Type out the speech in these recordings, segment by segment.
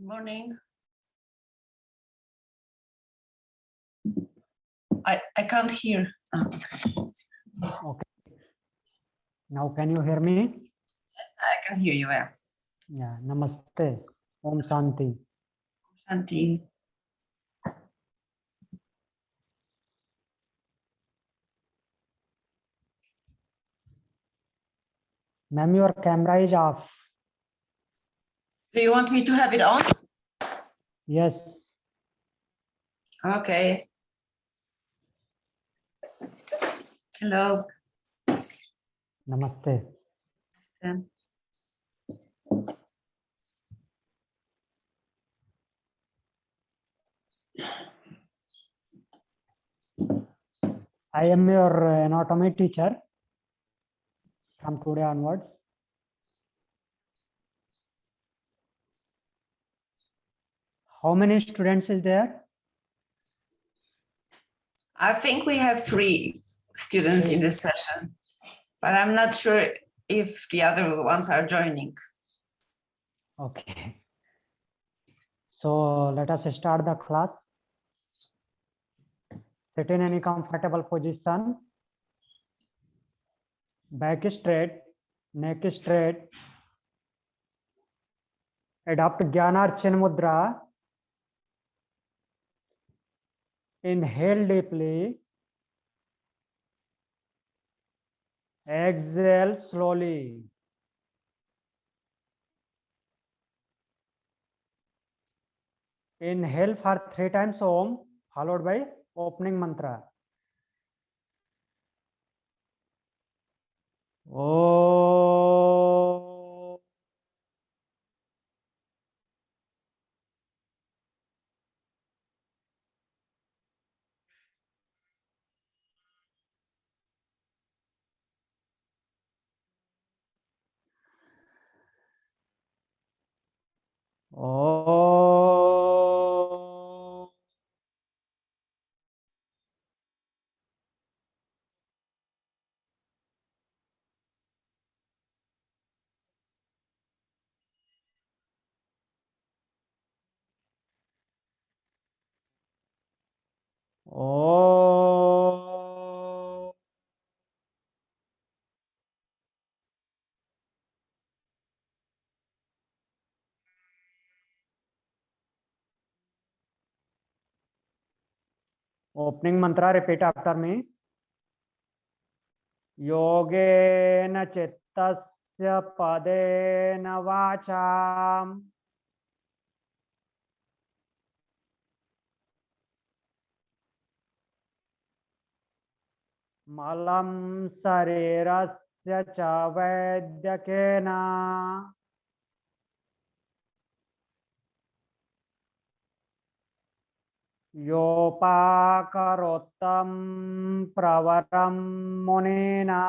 Morning. I can't hear. Okay. Now can you hear me? I can hear you well. Yeah. Namaste. Om Shanti. Shanti. Ma'am, your camera is off. Do you want me to have it on? Yes. Okay. Hello. Namaste. Um, I am your anatomy teacher from today onwards. How many students is there? I think we have 3 students in this session, but I'm not sure if the other ones are joining. Okay. So let us start the class. Sit in any comfortable position. Back straight, neck straight. Adopt Jnana Chin Mudra. Inhale deeply. Exhale slowly. Inhale for 3 times Om, followed by opening mantra. Om. Om. Om. Opening mantra, repeat after me. Yogena chittasya padena vacham. Malam sarirasya cha vaidyakena. Yopakarottam pravaram munina.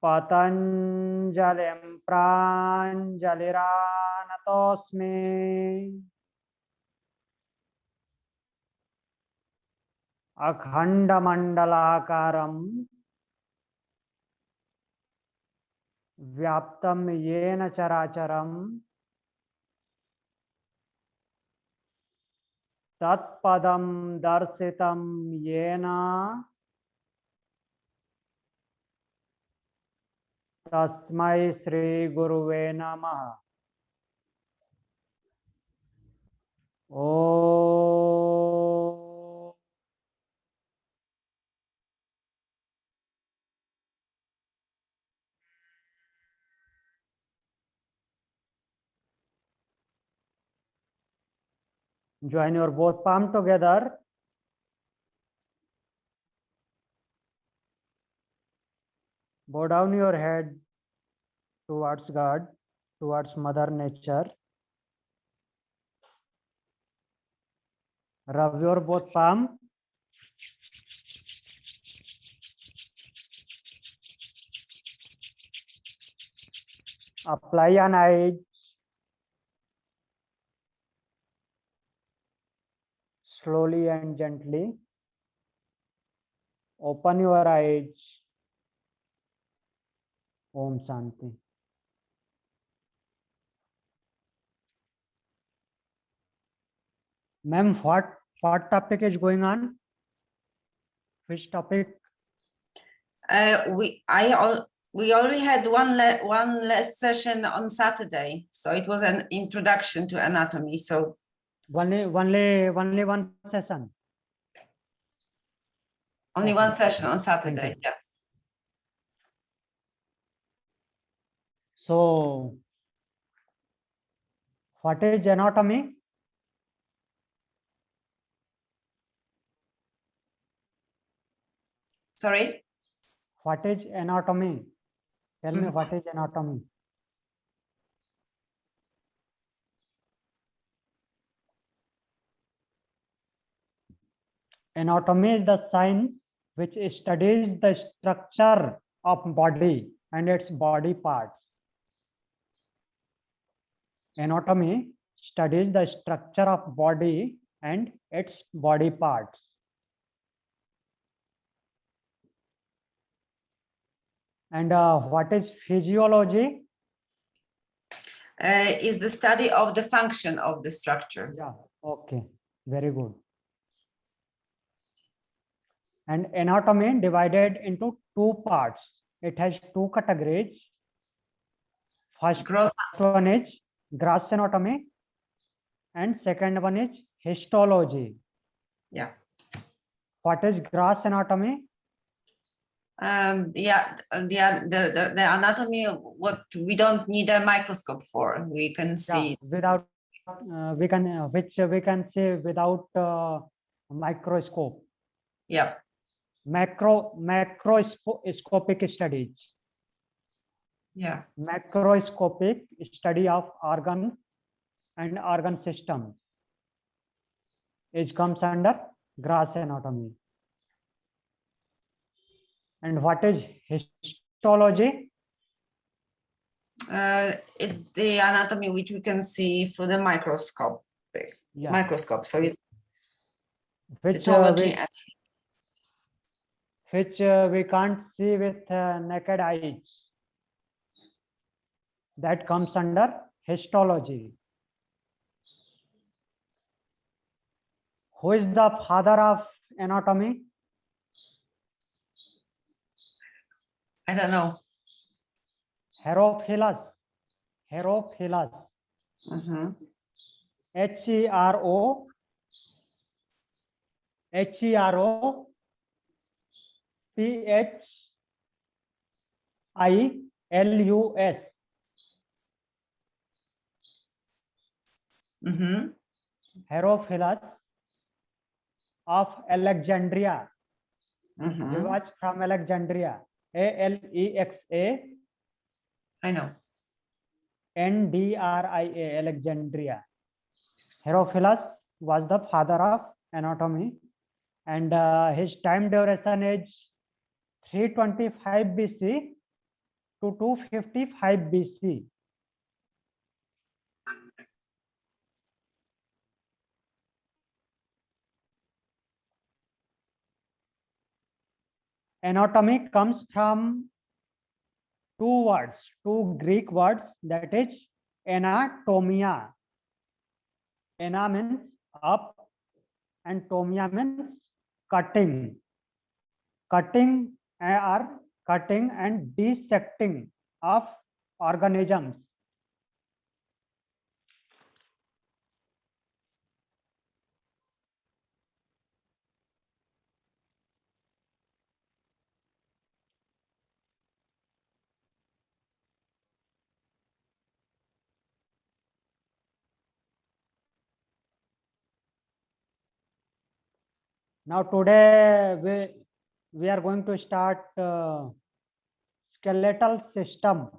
Patanjalim pranjaliranatosmi. Akhandamandalakaram vyaptam yena characharam tatpadam darsitam yena tasmai Sri Guruve Namaha. Om. Join your both palm together. Bow down your head towards God, towards Mother Nature. Rub your both palm. Apply an eye. Slowly and gently. Open your eyes. Om Shanti. Ma'am, what topic is going on? Which topic? We already had one less session on Saturday, so it was an introduction to anatomy. So Only one session. only Okay. one session on Saturday. you. Yeah. So, what is anatomy? Sorry. What is anatomy? Tell me Mhm. what is anatomy? Anatomy is the science which studies the structure of body and its body parts. Anatomy studies the structure of body and its body parts. And what is physiology? Is the study of the function of the structure. Yeah, okay, very good. And anatomy divided into two parts. It has two categories. First Gross. one is gross anatomy and second one is histology. Yeah. What is gross anatomy? The anatomy, what we don't need a microscope for, we can see. Without which we can say without microscope. Yeah. Macroscopic studies. Yeah. Macroscopic study of organs and organ systems. It comes under gross anatomy. And what is histology? It's the anatomy which we can see through the microscope. Yeah. Microscope. So it's Which cytology. we can't see with naked eyes. That comes under histology. Who is the father of anatomy? I don't know. Herophilus. Mhm. Hero Philus. Mhm. Herophilus of Alexandria. He Mhm. was from Alexandria. Alexa I know. Ndria, Alexandria. Herophilus was the father of anatomy, and his time duration is 325 BC to 255 BC. Anatomy comes from two Greek words, that is anatomia. Ana means up and tomia means cutting. Cutting and dissecting of organisms. Now today we are going to start skeletal system.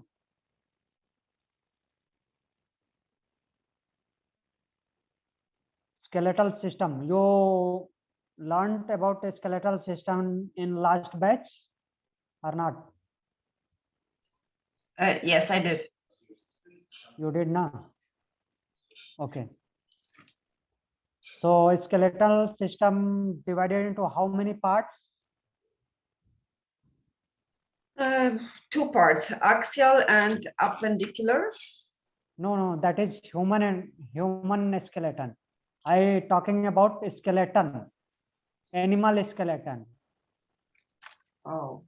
Skeletal system. You learned about a skeletal system in last batch or not? Yes, I did. You did not? Okay. So skeletal system divided into how many parts? Two parts, axial and appendicular. No, that is human skeleton. I talking about skeleton, animal skeleton. Oh,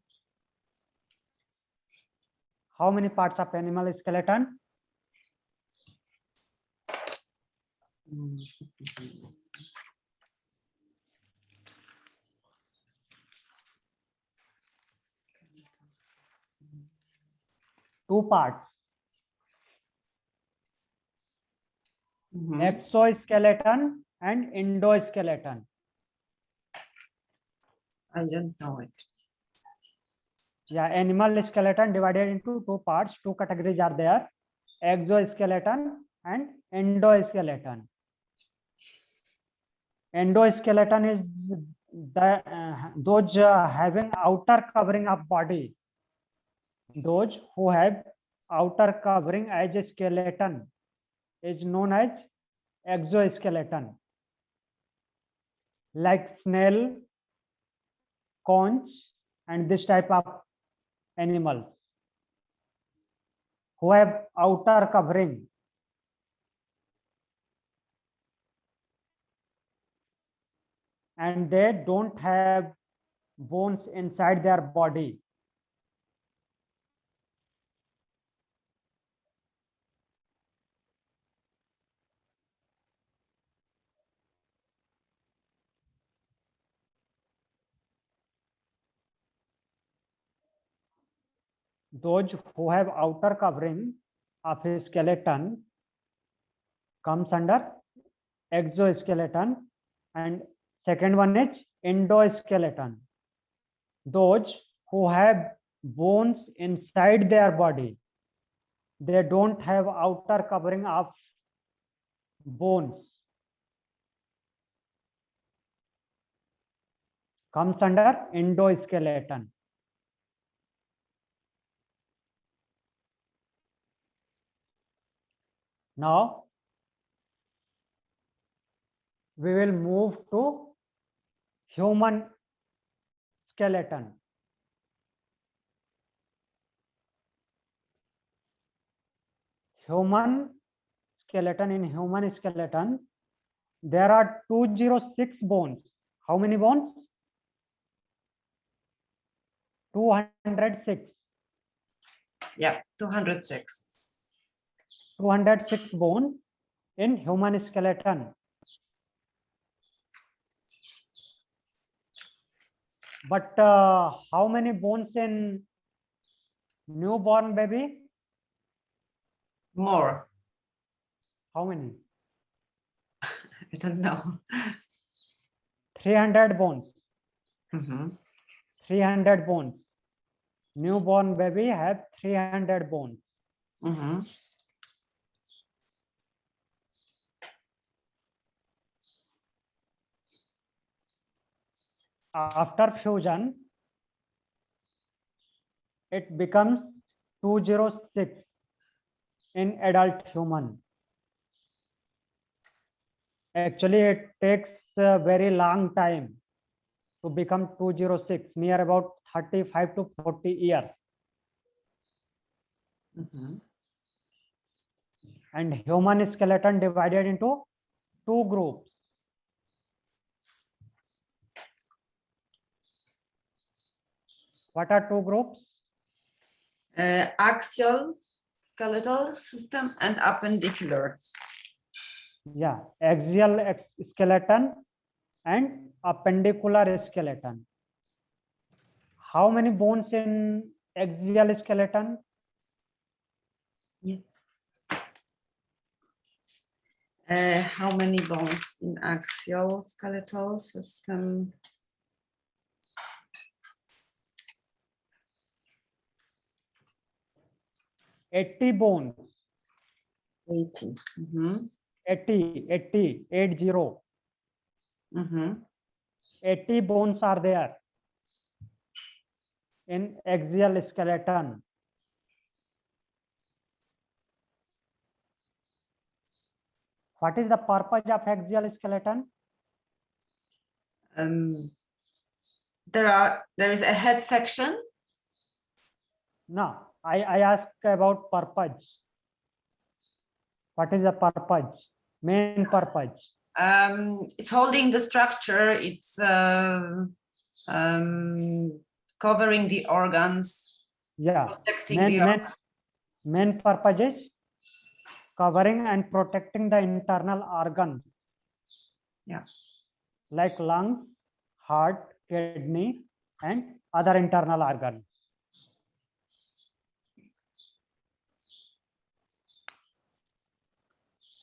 How many parts of animal skeleton? Two parts. Mhm. Exoskeleton and endoskeleton. I don't know it. Yeah, animal skeleton divided into two parts. Two categories are there: exoskeleton and endoskeleton. Endoskeleton is those having outer covering of body. Those who have outer covering as a skeleton is known as exoskeleton, like snail, conch, and this type of animals who have outer covering. And they don't have bones inside their body. Those who have outer covering of a skeleton comes under exoskeleton, and second one is endoskeleton. Those who have bones inside their body, they don't have outer covering of bones, comes under endoskeleton. Now we will move to human skeleton. Human skeleton, in human skeleton, there are 206 bones. How many bones? 206. Yeah, 206. 206 bones in human skeleton. But how many bones in newborn baby? More. How many? I don't know. 300 bones. Mhm. 300 bones. Newborn baby have 300 bones. Mhm. After fusion, it becomes 206 in adult human. Actually, it takes a very long time to become 206, near about 35 to 40 years. Mhm. And human skeleton divided into two groups. What are two groups? Axial skeletal system and appendicular. Yeah, axial skeleton and appendicular skeleton. How many bones in axial skeleton? Yeah. How many bones in axial skeletal system? 80 bones. 80. Mhm. 80. 80 bones are there in axial skeleton. What is the purpose of axial skeleton? There is a head section No, I asked about purpose. What is the purpose? Main purpose. It's holding the structure. It's covering the organs, Yeah. protecting the organs. Main purpose is covering and protecting the internal organs. Yeah. Like lungs, heart, kidney, and other internal organs.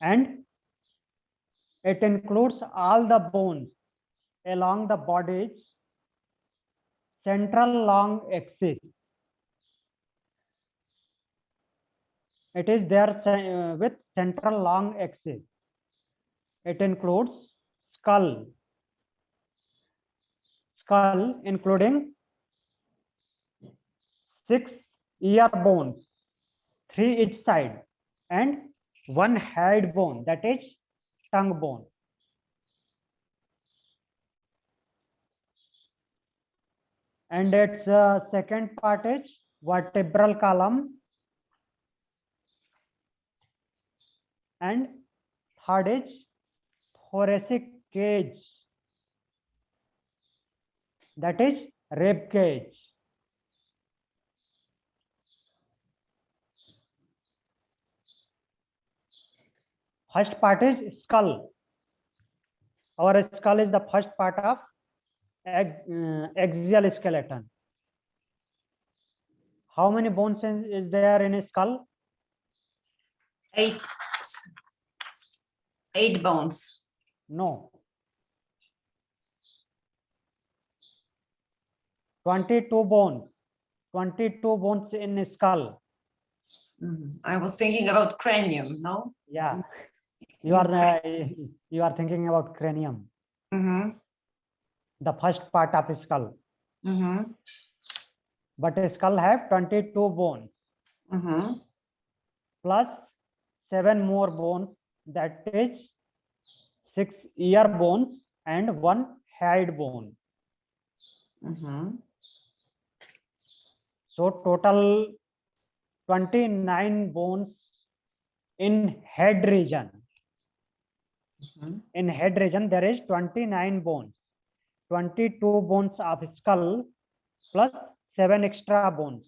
And it includes all the bones along the body's central long axis. It is there with central long axis. It includes skull, including 6 ear bones, 3 each side, and 1 head bone, that is tongue bone. And its second part is vertebral column, and third is thoracic cage, that is rib cage. First part is skull. Our skull is the first part of axial skeleton. How many bones is there in a skull? 8 bones. No. 22 bones. 22 bones in a skull. I was thinking about cranium, no? Yeah. You are thinking about cranium. The first part of a skull. But a skull have 22 bones. Plus 7 more bones, that is 6 ear bones and 1 head bone. So total 29 bones in head region. In head region there is 29 bones. 22 bones of skull plus 7 extra bones.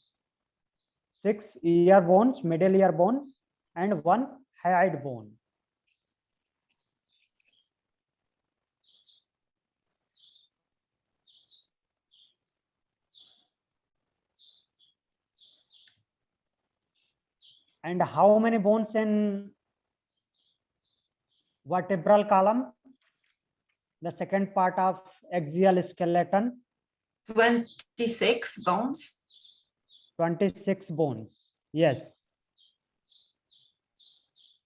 6 ear bones, middle ear bones, and 1 head bone. And how many bones in vertebral column? The second part of axial skeleton. 26 bones. 26 bones. Yes.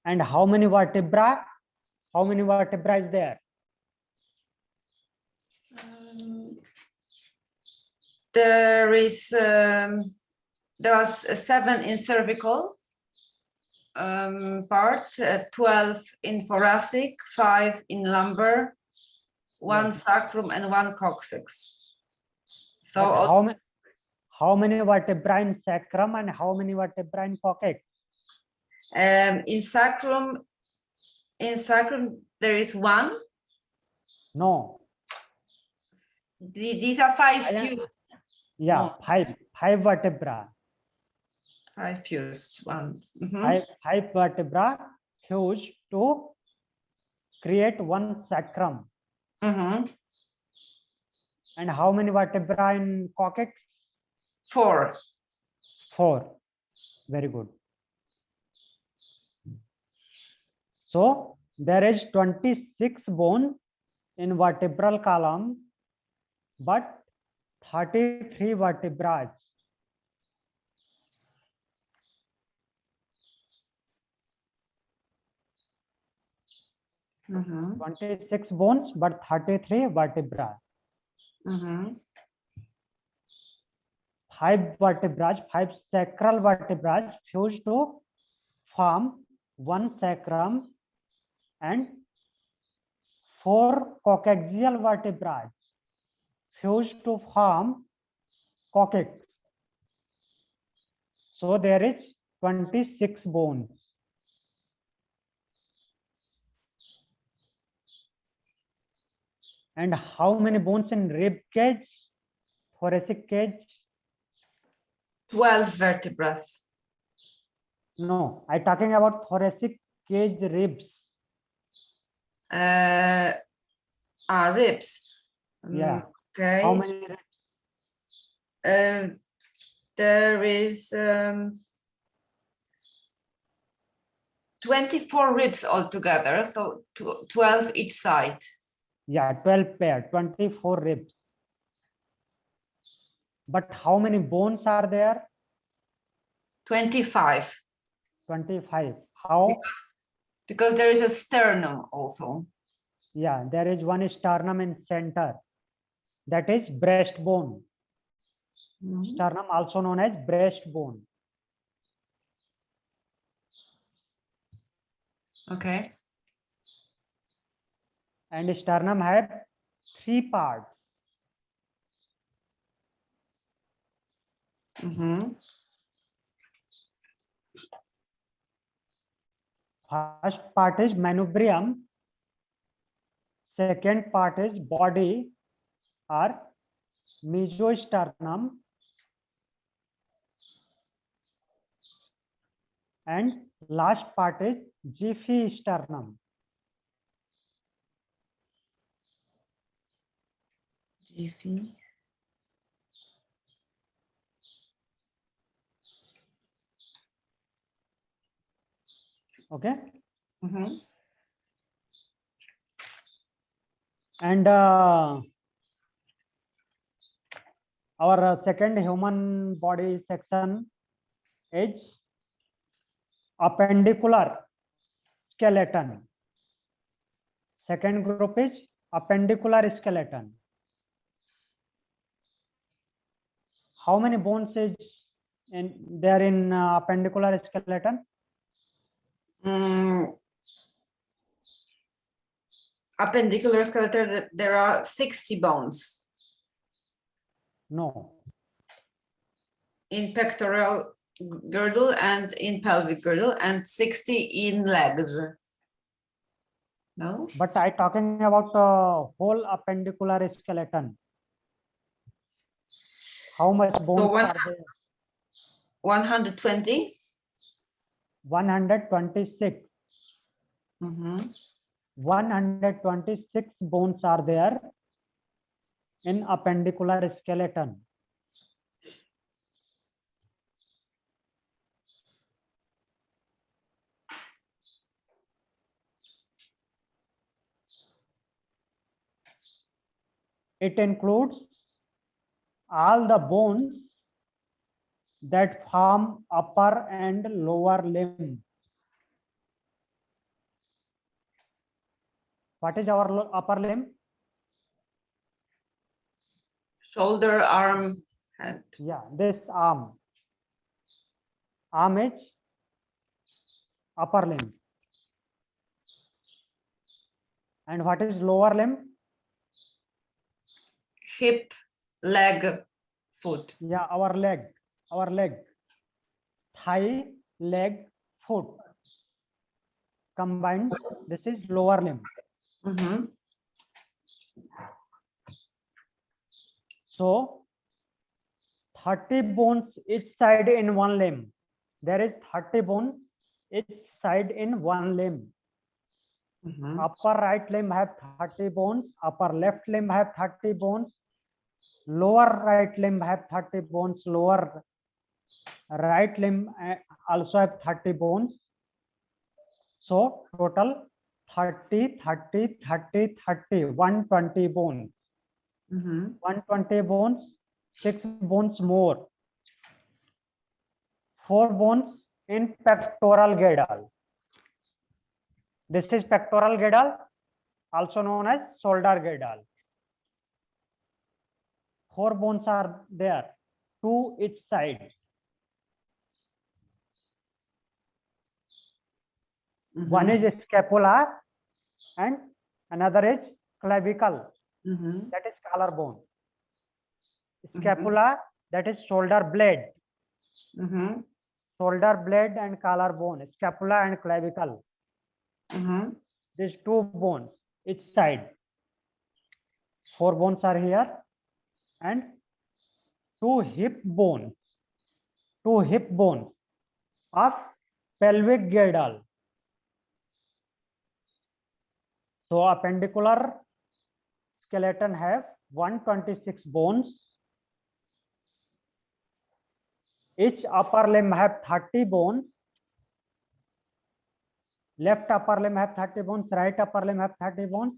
And how many vertebra? How many vertebra is there? There was 7 in cervical part, 12 in thoracic, 5 in lumbar, 1 sacrum, and 1 coccyx. So how many vertebrae in sacrum and how many vertebrae in coccyx? In sacrum there is 1. No. These are 5 fused. Yeah, no. 5 vertebra. 5 fused ones. 5 vertebra fused to create 1 sacrum. And how many vertebra in coccyx? 4. 4. Very good. So there is 26 bones in vertebral column, but 33 vertebrae. Mm-hmm. 26 bones, but 33 vertebrae. 5 vertebrae, 5 sacral vertebrae fused to form 1 sacrum, and 4 coccygeal vertebrae fused to form coccyx. So there is 26 bones. And how many bones in rib cage, thoracic cage? 12 vertebrae. No, I'm talking about thoracic cage ribs. Ribs. Yeah. Okay. How many ribs? There is 24 ribs altogether, so 12 each side. Yeah, 12 pair, 24 ribs. But how many bones are there? 25. 25. How? Because there is a sternum also. Yeah, there is one sternum in center. That is breastbone. Sternum also known as breastbone. Okay. And sternum have 3 parts. First part is manubrium. Second part is body or mesosternum. And last part is xiphisternum. Jiffy. Okay. Mm-hmm. And our second human body section is appendicular skeleton. Second group is appendicular skeleton. How many bones is there in appendicular skeleton? Appendicular skeleton, there are 60 bones. No. In pectoral girdle and in pelvic girdle, and 60 in legs. No? But I talking about whole appendicular skeleton. How much bones are there? 120? 126. 126 bones are there in appendicular skeleton. It includes all the bones that form upper and lower limb. What is our upper limb? Shoulder, arm, hand. Yeah, this arm. Arm is upper limb. And what is lower limb? Hip, leg, foot. Yeah, our leg. Thigh, leg, foot. Combined, this is lower limb. So 30 bones each side in one limb. There is 30 bones each side in one limb. Upper right limb have 30 bones, upper left limb have 30 bones, lower right limb have 30 bones, lower right limb also have 30 bones. So total 30, 30, 30, 30, 120 bones. 120 bones, 6 bones more. 4 bones in pectoral girdle. This is pectoral girdle, also known as shoulder girdle. 4 bones are there, 2 each side. One is scapula and another is clavicle. That is collarbone. Scapula, that is shoulder blade. shoulder blade and collarbone, scapula and clavicle. Mhm. These 2 bones each side. 4 bones are here, and 2 hip bones. 2 hip bones of pelvic girdle. So appendicular skeleton have 126 bones. Each upper limb have 30 bones. Left upper limb have 30 bones, right upper limb have 30 bones,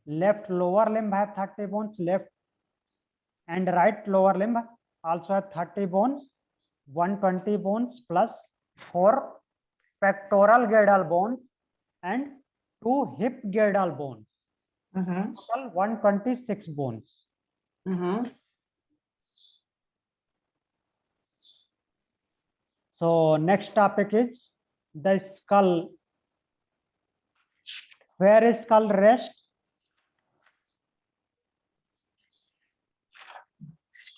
left lower limb have 30 bones, left and right lower limb also have 30 bones, 120 bones plus 4 pectoral girdle bones and 2 hip girdle bones. Mhm. Total 126 bones. Mhm. So next topic is the skull. Where is skull rest?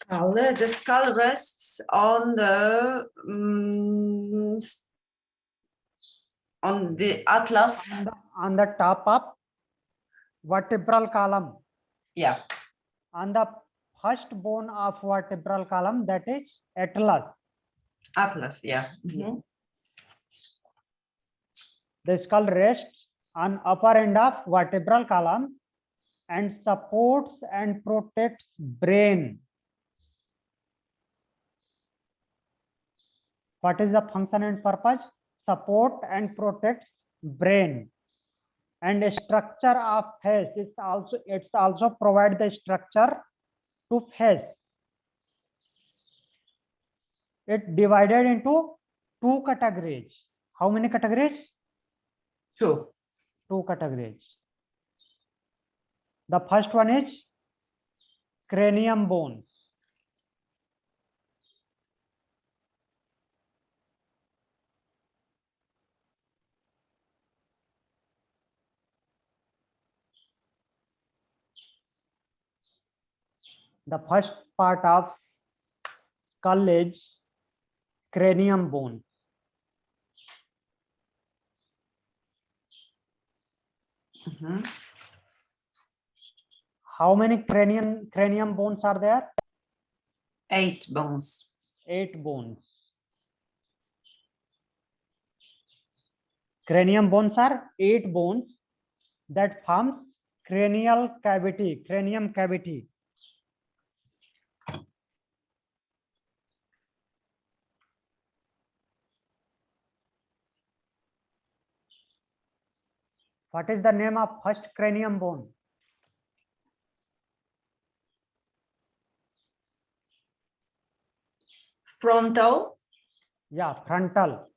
The skull rests on the atlas. On the top of vertebral column. Yeah. On the first bone of vertebral column, that is atlas. Atlas. Yeah. Mhm. The skull rests on upper end of vertebral column and supports and protects brain. What is the function and purpose? Support and protects brain. And a structure of face is also provide the structure to face. It divided into 2 categories. How many categories? 2. 2 categories. The first one is cranium bones. The first part of skull is cranium bones. Mhm. How many cranium bones are there? 8 bones. 8 bones. Cranium bones are 8 bones that forms cranial cavity, cranium cavity. What is the name of first cranium bone? Frontal. Yeah, frontal.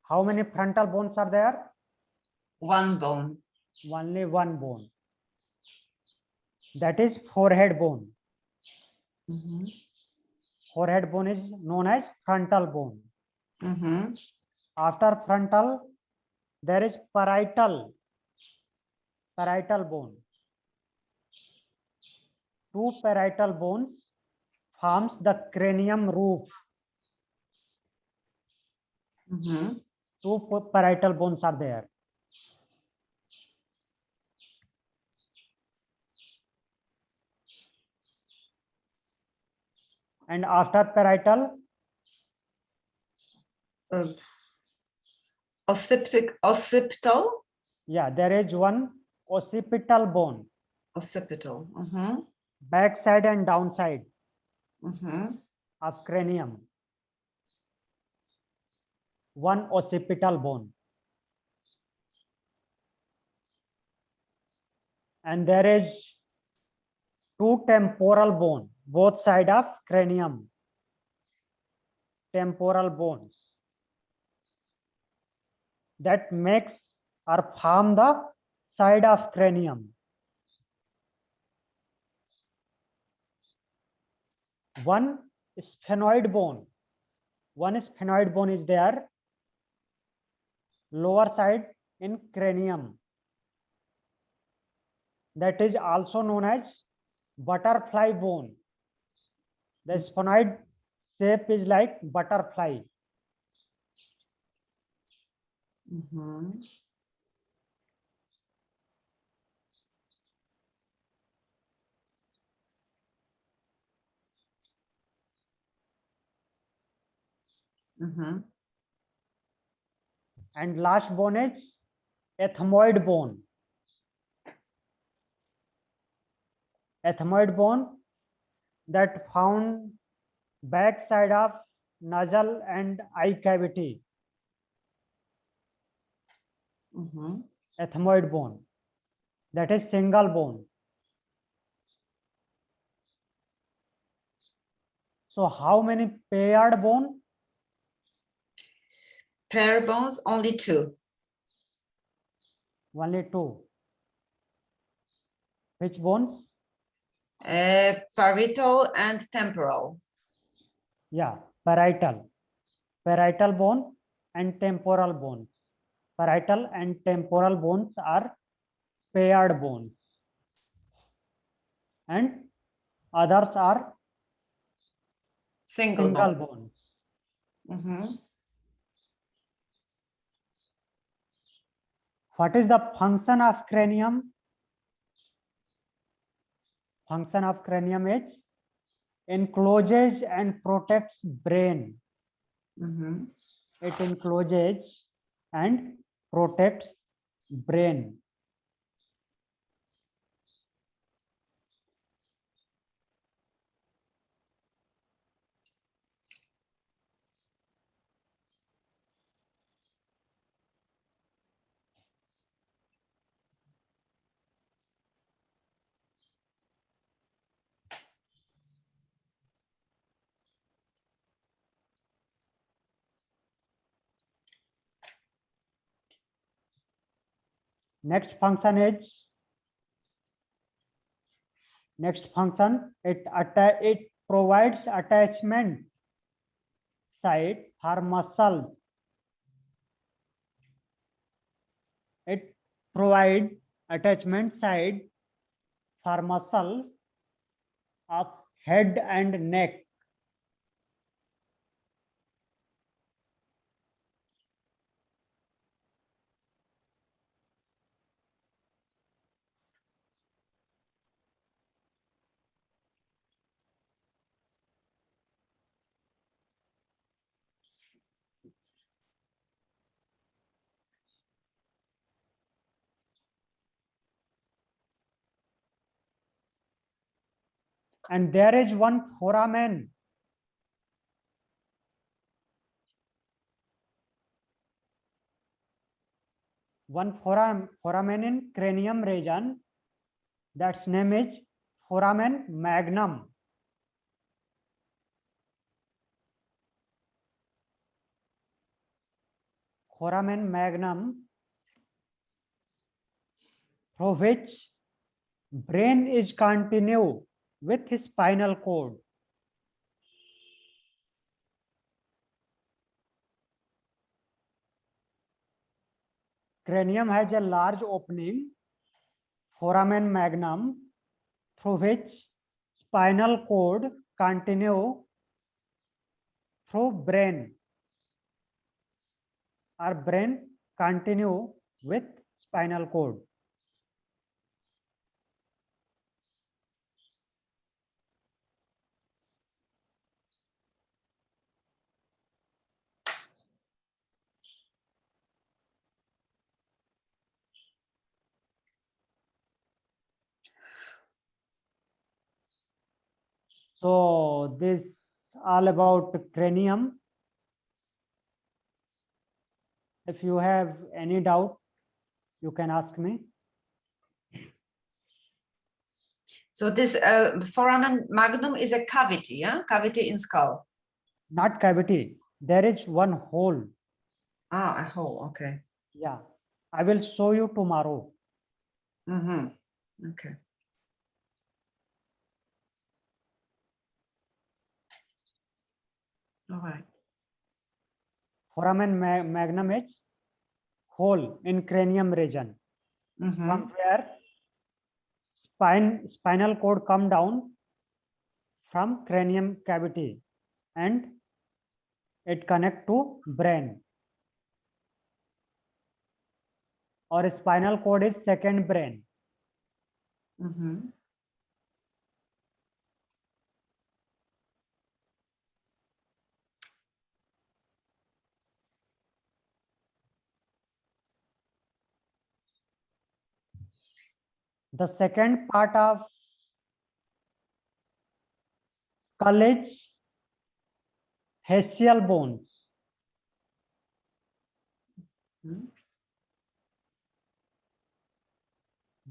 How many frontal bones are there? 1 bone. Only 1 bone. That is forehead bone. Mhm. Forehead bone is known as frontal bone. Mhm. After frontal, there is parietal bone. 2 parietal bones forms the cranium roof. Mhm. 2 parietal bones are there. And after parietal, Occipital. yeah, there is one occipital bone, Occipital. Mhm. back side and downside Mhm. of cranium. One occipital bone. And there is 2 temporal bone, both side of cranium. Temporal bones that makes or form the side of cranium. One sphenoid bone. One sphenoid bone is there, lower side in cranium. That is also known as butterfly bone. The sphenoid shape is like butterfly. Mhm. Mhm. And last bone is ethmoid bone. Ethmoid bone that found back side of nasal and eye cavity. Mhm. Ethmoid bone, that is single bone. So how many paired bone? Pair bones, only two. Only two. Which bones? Parietal and temporal. Yeah, parietal. Parietal bone and temporal bones. Parietal and temporal bones are paired bones. And others are Single single bone. bones. Mhm. What is the function of cranium? Function of cranium is encloses and protects brain. Mhm. It encloses and protects brain. Next function it provides attachment site for muscles. It provides attachment site for muscles of head and neck. And there is one foramen. One foramen in cranium region. That's name is foramen magnum. Foramen magnum, through which brain is continued with his spinal cord. Cranium has a large opening, foramen magnum, through which spinal cord continue through brain, or brain continue with spinal cord. So this all about cranium. If you have any doubt, you can ask me. So this foramen magnum is a cavity, yeah? Cavity in skull. Not cavity. There is one hole. Ah, a hole, okay. Yeah. I will show you tomorrow. Mm-hmm. Okay. All right. Foramen magnum is hole in cranium region. Mm-hmm. From where spinal cord come down from cranium cavity and it connect to brain. और spinal cord is second brain. Mhm. The second part of skull is facial bones. Mhm.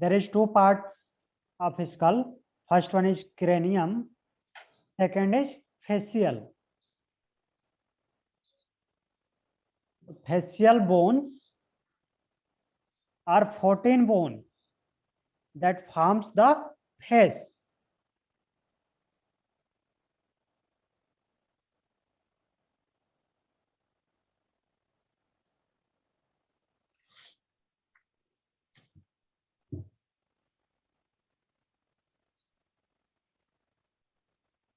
There is two parts of skull. First one is cranium. Second is facial. Facial bones are 14 bones that forms the face.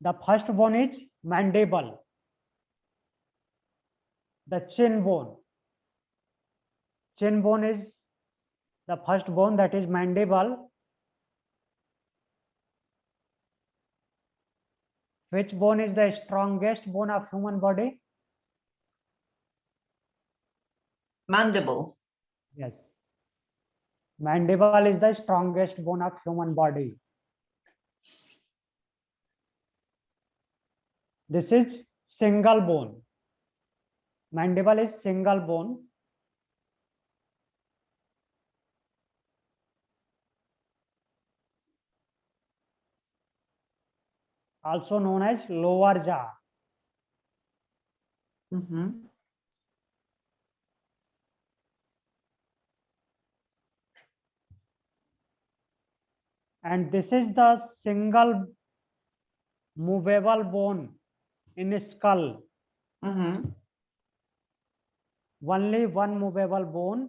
The first bone is mandible, the chin bone. Chin bone is the first bone, that is mandible. Which bone is the strongest bone of human body? Mandible. Yes. Mandible is the strongest bone of human body. This is single bone. Mandible is single bone. Also known as lower jaw. Mhm. And this is the single movable bone in skull. Mhm. Only one movable bone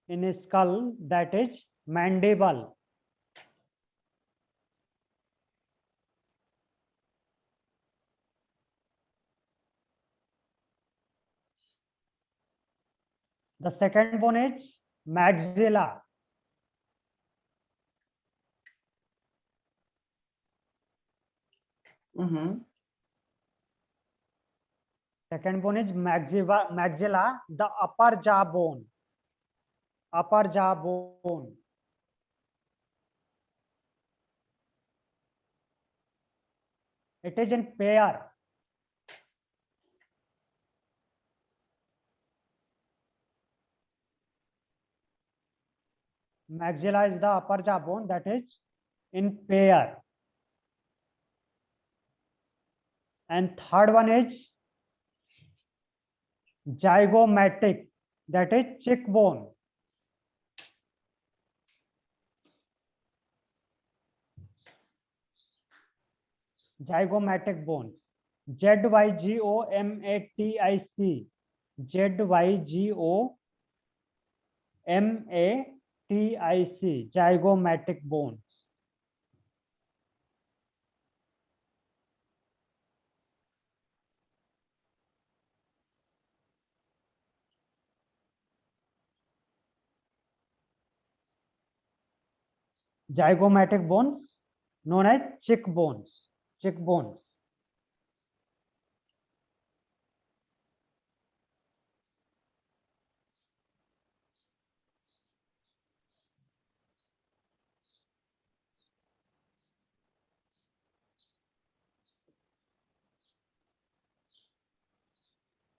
in skull, that is mandible. The second bone is maxilla. Mhm. Second bone is maxilla, the upper jaw bone. Upper jaw bone. It is in pair. Maxilla is the upper jaw bone, that is in pair. And third one is zygomatic, that is cheekbone. Zygomatic bones. Zygomatic. Zygomatic. Zygomatic bones. Zygomatic bones known as cheekbones. Cheekbones.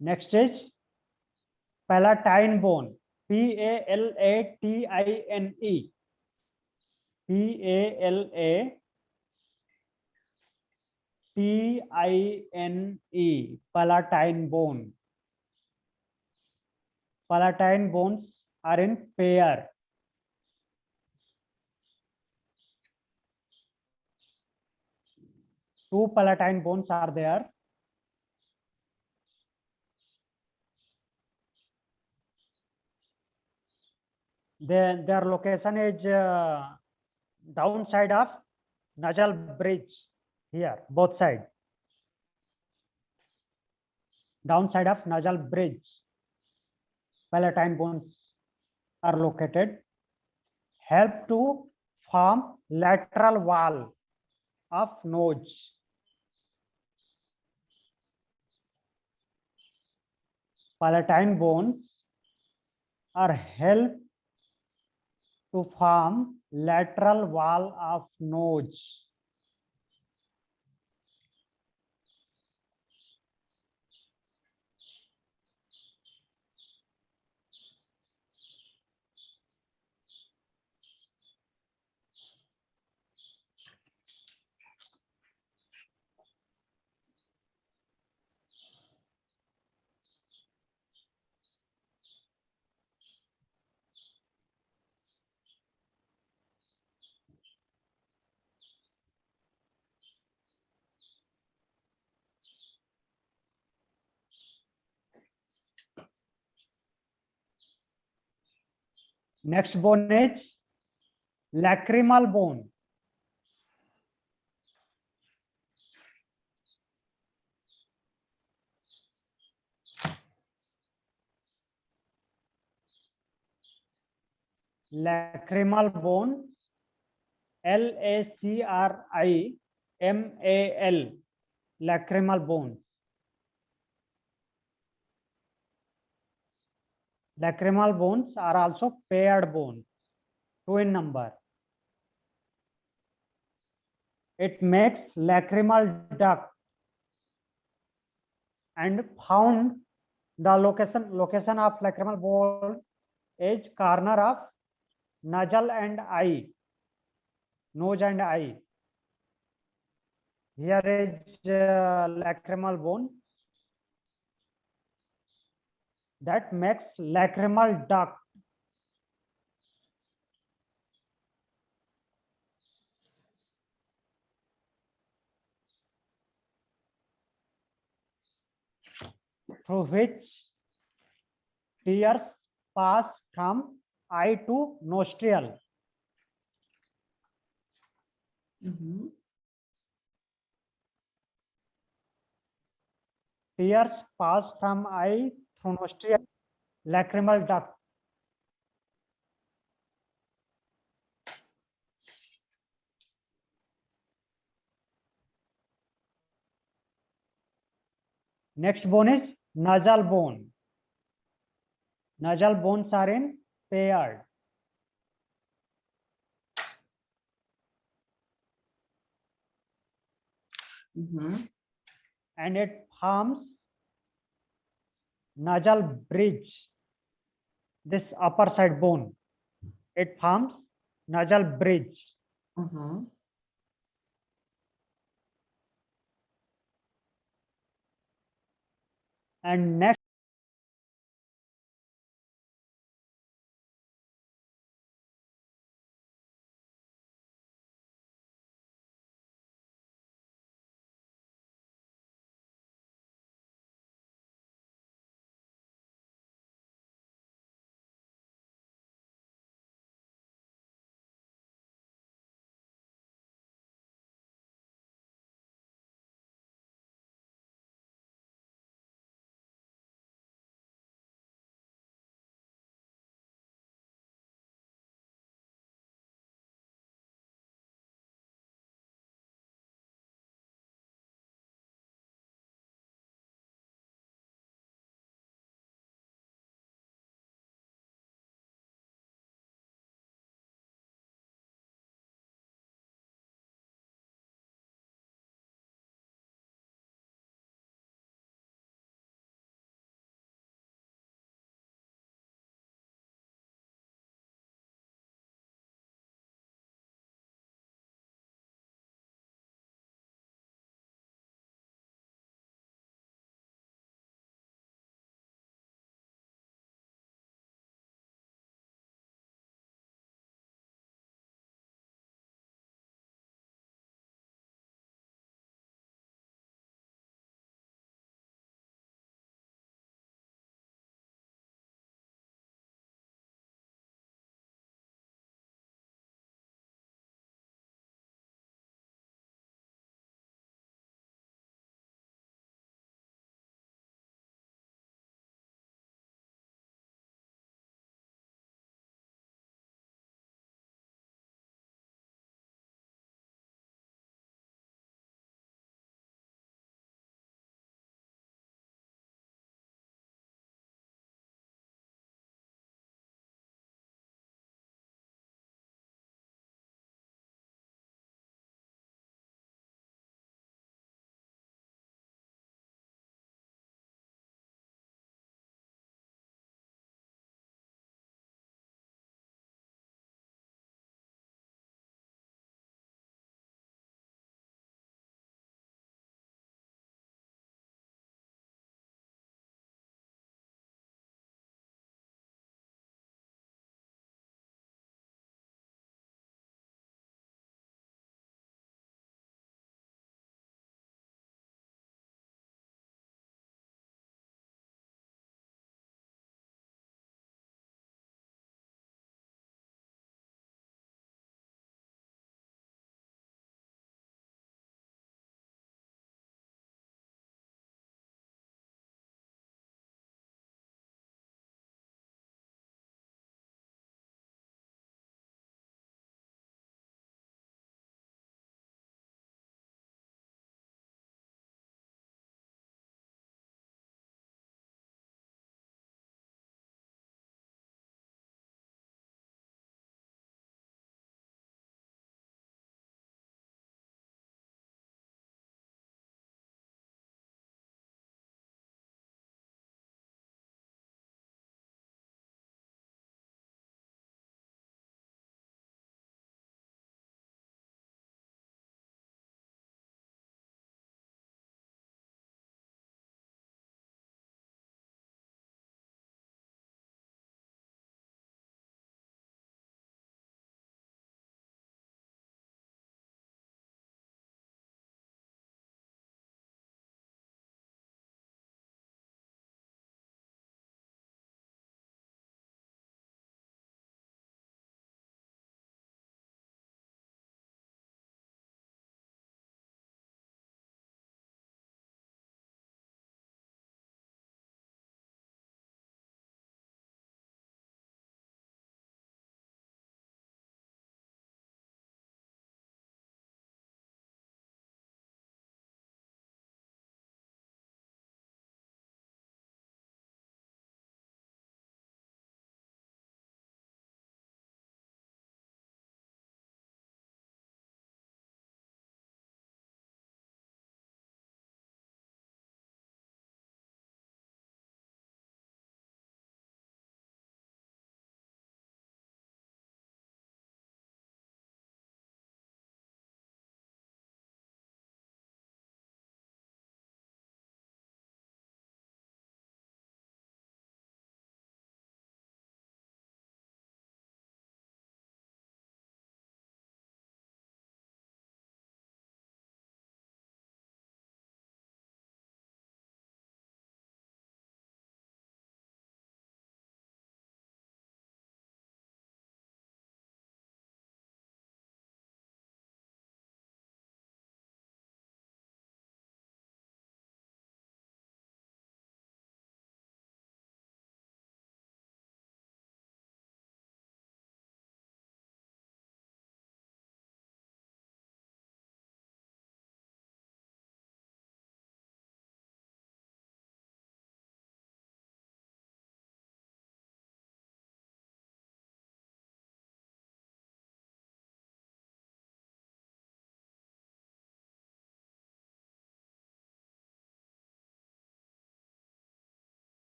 Next is palatine bone. Palatine. Palatine. Palatine bone. Palatine bones are in pair. Two palatine bones are there. Their location is downside of nasal bridge here, both sides. Downside of nasal bridge. Palatine bones are located, help to form lateral wall of nose. Palatine bones are help to form lateral wall of nose. Next bone is lacrimal bone. Lacrimal bone, L-A-C-R-I-M-A-L, lacrimal bone. Lacrimal bones are also paired bones, 2 in number. It makes lacrimal duct and found the location of lacrimal bone is corner of nasal and eye, nose and eye. Here is lacrimal bone that makes lacrimal duct. Through which tears pass from eye to nostril. Mhm. Tears pass from eye through nostril, lacrimal duct. Next bone is nasal bone. Nasal bones are in paired. Mhm. And it forms nasal bridge. This upper side bone, it forms nasal bridge. Mhm. And next